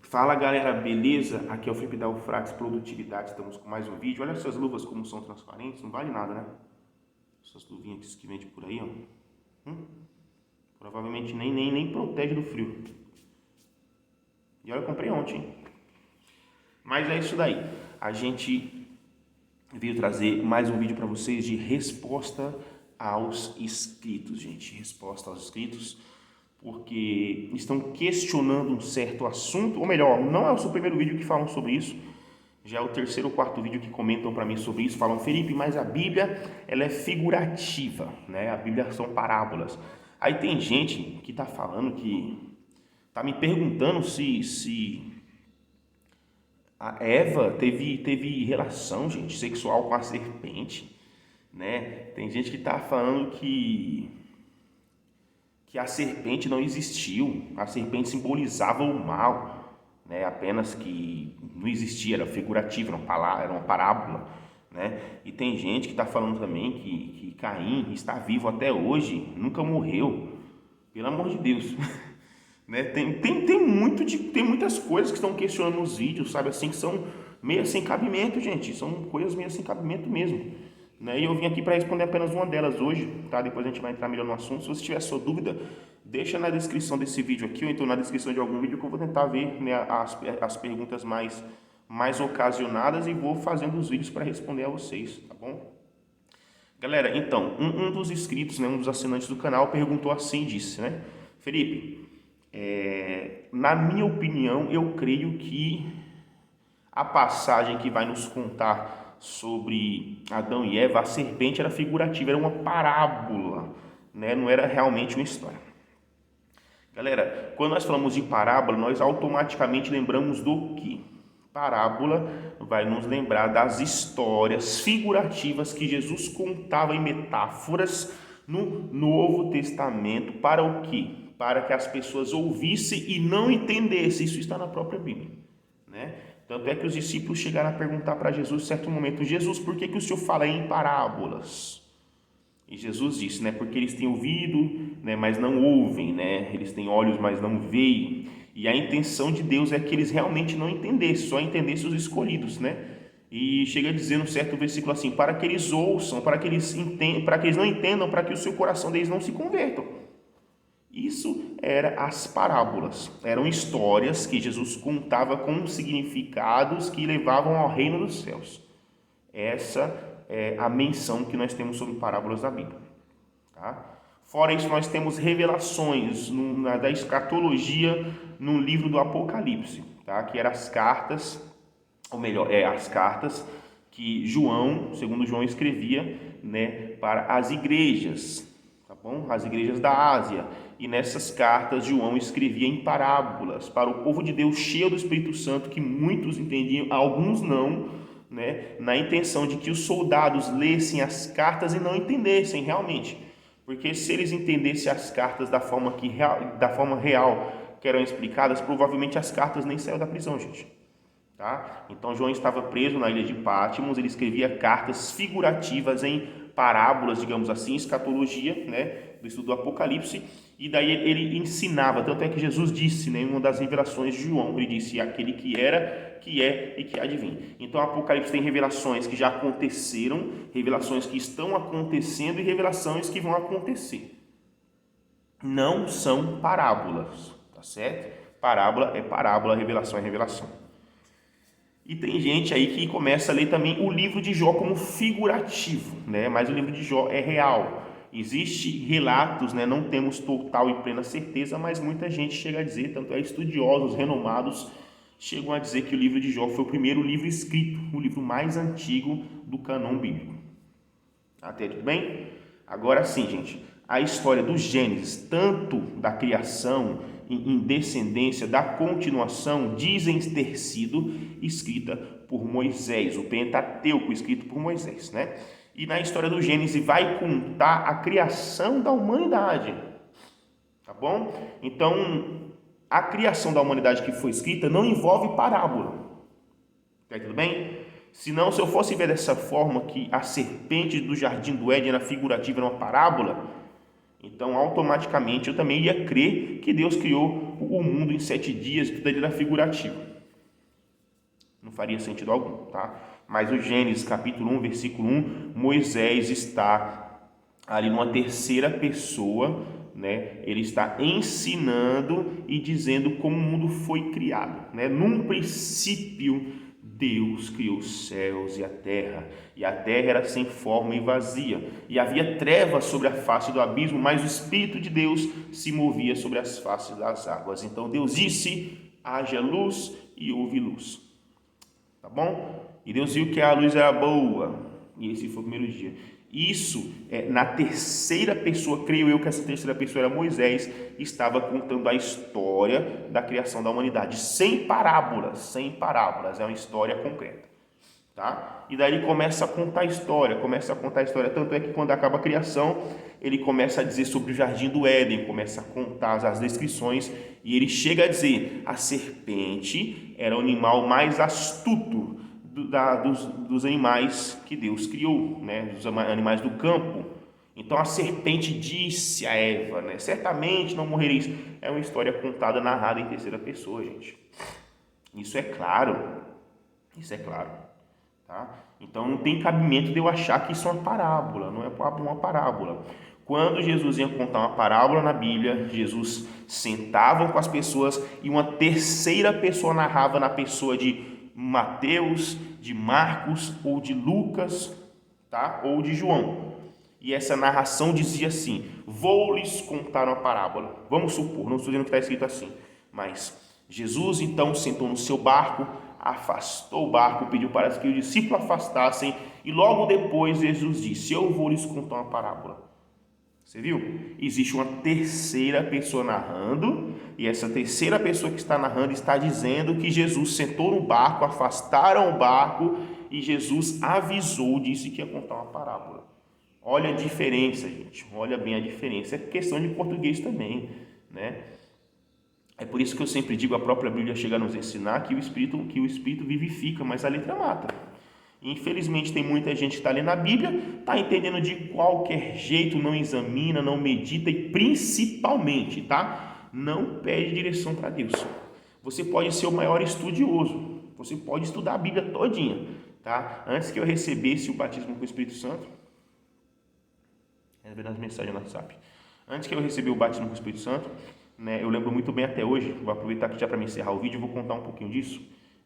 Fala galera, beleza? Aqui é o Felipe da Ufrax Produtividade, estamos com mais um vídeo. Olha essas luvas como são transparentes, não vale nada, né? Essas luvinhas que vende por aí, ó. Provavelmente nem protege do frio. E olha, eu comprei ontem, hein? Mas é isso daí. A gente veio trazer mais um vídeo para vocês de resposta aos inscritos, gente. Resposta aos inscritos, porque estão questionando um certo assunto, ou melhor, não é o seu primeiro vídeo que falam sobre isso, já é o terceiro ou quarto vídeo que comentam para mim sobre isso, falam: Felipe, mas a Bíblia, ela é figurativa, né? A Bíblia são parábolas. Aí tem gente que tá falando tá me perguntando se a Eva teve relação, gente, sexual com a serpente, né? Tem gente que tá falando que a serpente não existiu, a serpente simbolizava o mal, né? Apenas que não existia, era figurativa, era uma parábola, né? E tem gente que está falando também que Caim está vivo até hoje, nunca morreu, pelo amor de Deus. Né? Tem muitas coisas que estão questionando nos vídeos, sabe, assim, que são meio sem cabimento, gente, são coisas meio sem cabimento mesmo, né? E eu vim aqui para responder apenas uma delas hoje, tá? Depois a gente vai entrar melhor no assunto. Se você tiver sua dúvida, deixa na descrição desse vídeo aqui, ou então na descrição de algum vídeo, que eu vou tentar ver, né, as perguntas mais ocasionadas, e vou fazendo os vídeos para responder a vocês, tá bom? Galera, então, um dos inscritos, né, um dos assinantes do canal, perguntou assim, disse, né: Felipe, na minha opinião, eu creio que a passagem que vai nos contar sobre Adão e Eva, a serpente, era figurativa, era uma parábola, né? Não era realmente uma história. Galera, quando nós falamos de parábola, nós automaticamente lembramos do que? Parábola vai nos lembrar das histórias figurativas que Jesus contava em metáforas no Novo Testamento. Para o quê? Para que as pessoas ouvissem e não entendessem. Isso está na própria Bíblia, né? Tanto é que os discípulos chegaram a perguntar para Jesus em certo momento: Jesus, por que o Senhor fala em parábolas? E Jesus disse, né, porque eles têm ouvido, né, mas não ouvem, né? Eles têm olhos, mas não veem. E a intenção de Deus é que eles realmente não entendessem, só entendessem os escolhidos, né? E chega a dizer num certo versículo assim: para que eles ouçam, para que eles não entendam, para que o seu coração deles não se convertam. Isso eram as parábolas, eram histórias que Jesus contava com significados que levavam ao reino dos céus. Essa é a menção que nós temos sobre parábolas da Bíblia, tá? Fora isso, nós temos revelações da escatologia no livro do Apocalipse, tá? Que eram as cartas, ou melhor, as cartas que João, segundo João, escrevia, né, para as igrejas, tá bom? As igrejas da Ásia. E nessas cartas João escrevia em parábolas para o povo de Deus cheio do Espírito Santo, que muitos entendiam, alguns não, né? Na intenção de que os soldados lessem as cartas e não entendessem realmente, porque se eles entendessem as cartas da forma real que eram explicadas, provavelmente as cartas nem saíram da prisão, gente. Tá? Então João estava preso na ilha de Patmos, ele escrevia cartas figurativas em parábolas, digamos assim, escatologia, né, do estudo do Apocalipse, e daí ele ensinava. Tanto é que Jesus disse, né, em uma das revelações de João, ele disse: aquele que era, que é e que há de vir. Então o Apocalipse tem revelações que já aconteceram, revelações que estão acontecendo e revelações que vão acontecer. Não são parábolas, tá certo? Parábola é parábola, revelação é revelação. E tem gente aí que começa a ler também o livro de Jó como figurativo, né? Mas o livro de Jó é real. Existem relatos, né? Não temos total e plena certeza, mas muita gente chega a dizer, tanto é estudiosos renomados, chegam a dizer que o livro de Jó foi o primeiro livro escrito, o livro mais antigo do cânon bíblico. Até tudo bem? Agora sim, gente, a história do Gênesis, tanto da criação em descendência, da continuação, dizem ter sido escrita por Moisés, o Pentateuco escrito por Moisés, né? E na história do Gênesis vai contar a criação da humanidade, tá bom? Então, a criação da humanidade que foi escrita não envolve parábola, tá tudo bem? Senão, se eu fosse ver dessa forma, que a serpente do jardim do Éden era figurativa, era uma parábola, Então, automaticamente, eu também ia crer que Deus criou o mundo em 7 dias, tudo ali era figurativo. Não faria sentido algum, tá? Mas o Gênesis, capítulo 1, versículo 1, Moisés está ali numa terceira pessoa, né? Ele está ensinando e dizendo como o mundo foi criado, né? Num princípio, Deus criou os céus e a terra era sem forma e vazia, e havia trevas sobre a face do abismo, mas o Espírito de Deus se movia sobre as faces das águas. Então Deus disse: haja luz, e houve luz. Tá bom? E Deus viu que a luz era boa, e esse foi o primeiro dia. Isso, na terceira pessoa, creio eu que essa terceira pessoa era Moisés, estava contando a história da criação da humanidade, sem parábolas, é uma história concreta, tá? E daí ele começa a contar a história, tanto é que quando acaba a criação, ele começa a dizer sobre o jardim do Éden, começa a contar as descrições, e ele chega a dizer: a serpente era o animal mais astuto dos animais que Deus criou, né? Dos animais do campo. Então a serpente disse a Eva, né? Certamente não morrereis. É uma história contada, narrada em terceira pessoa, gente. Isso é claro, tá? Então não tem cabimento de eu achar que isso é uma parábola, não é uma parábola. Quando Jesus ia contar uma parábola na Bíblia, Jesus sentava com as pessoas e uma terceira pessoa narrava na pessoa de Mateus, de Marcos ou de Lucas, tá? Ou de João. E essa narração dizia assim: vou lhes contar uma parábola. Vamos supor, não estou dizendo que está escrito assim, mas Jesus então sentou no seu barco, afastou o barco, pediu para que os discípulos afastassem, e logo depois Jesus disse: eu vou lhes contar uma parábola. Você viu? Existe uma terceira pessoa narrando, e essa terceira pessoa que está narrando está dizendo que Jesus sentou no barco, afastaram o barco, e Jesus avisou, disse que ia contar uma parábola. Olha a diferença, gente, olha bem a diferença. É questão de português também, né? É por isso que eu sempre digo, a própria Bíblia chega a nos ensinar que o Espírito vivifica, mas a letra mata. Infelizmente tem muita gente que está lendo a Bíblia, está entendendo de qualquer jeito, não examina, não medita e principalmente, tá? Não pede direção para Deus. Você pode ser o maior estudioso, você pode estudar a Bíblia todinha, tá? Antes que eu recebesse o batismo com o Espírito Santo, nas mensagens no WhatsApp, antes que eu receber o batismo com o Espírito Santo, né, eu lembro muito bem até hoje, vou aproveitar aqui já para me encerrar o vídeo e vou contar um pouquinho disso.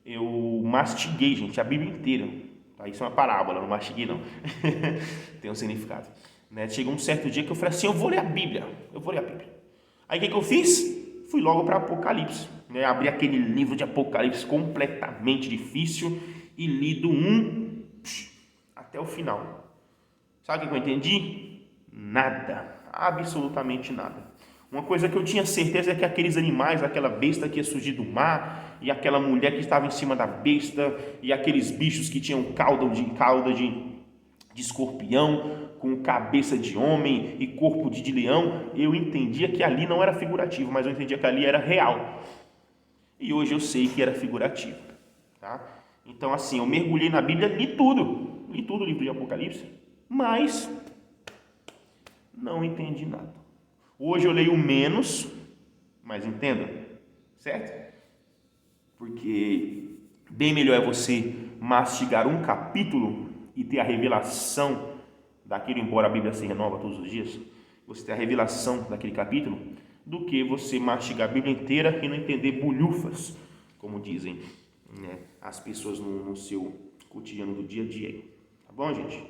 Eu mastiguei, gente, a Bíblia inteira. Tá? Isso é uma parábola, não mastiguei não. Tem um significado. Né? Chegou um certo dia que eu falei assim: eu vou ler a Bíblia. Aí o que eu fiz? Fui logo para Apocalipse. Né? Abri aquele livro de Apocalipse completamente difícil e li do 1 até o final. Sabe o que eu entendi? Nada, absolutamente nada. Uma coisa que eu tinha certeza é que aqueles animais, aquela besta que ia surgir do mar, e aquela mulher que estava em cima da besta, e aqueles bichos que tinham cauda de escorpião, com cabeça de homem e corpo de leão, eu entendia que ali não era figurativo, mas eu entendia que ali era real. E hoje eu sei que era figurativo. Tá? Então assim, eu mergulhei na Bíblia, li tudo o livro de Apocalipse, mas não entendi nada. Hoje eu leio menos, mas entenda, certo? Porque bem melhor é você mastigar um capítulo e ter a revelação daquilo, embora a Bíblia se renova todos os dias, você ter a revelação daquele capítulo, do que você mastigar a Bíblia inteira e não entender bulhufas, como dizem, né, as pessoas no seu cotidiano do dia a dia. Tá bom, gente?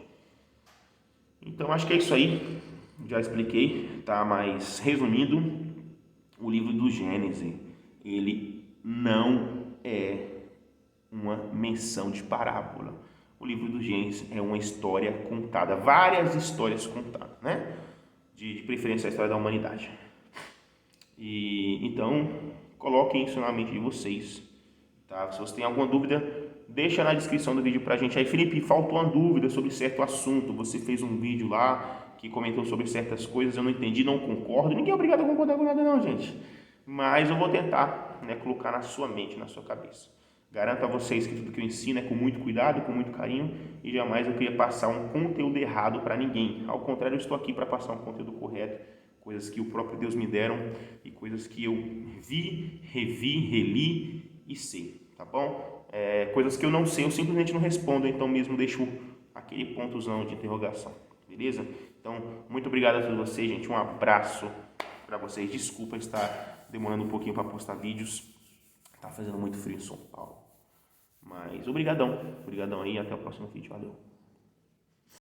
Então acho que é isso aí. Já expliquei, tá? Mas resumindo, o livro do Gênesis, ele não é uma menção de parábola. O livro do Gênesis é uma história contada, várias histórias contadas, né? De preferência a história da humanidade. E então, coloquem isso na mente de vocês, tá? Se você tem alguma dúvida, deixa na descrição do vídeo pra gente. Aí, Felipe, faltou uma dúvida sobre certo assunto, você fez um vídeo lá que comentou sobre certas coisas, eu não entendi, não concordo. Ninguém é obrigado a concordar com nada não, gente. Mas eu vou tentar, né, colocar na sua mente, na sua cabeça. Garanto a vocês que tudo que eu ensino é com muito cuidado, com muito carinho, e jamais eu queria passar um conteúdo errado para ninguém. Ao contrário, eu estou aqui para passar um conteúdo correto, coisas que o próprio Deus me deram e coisas que eu vi, revi, reli e sei, tá bom? Coisas que eu não sei, eu simplesmente não respondo, então mesmo deixo aquele pontozão de interrogação, beleza? Então, muito obrigado a todos vocês, gente, um abraço para vocês, desculpa estar demorando um pouquinho para postar vídeos, tá fazendo muito frio em São Paulo, mas obrigadão aí, até o próximo vídeo, valeu!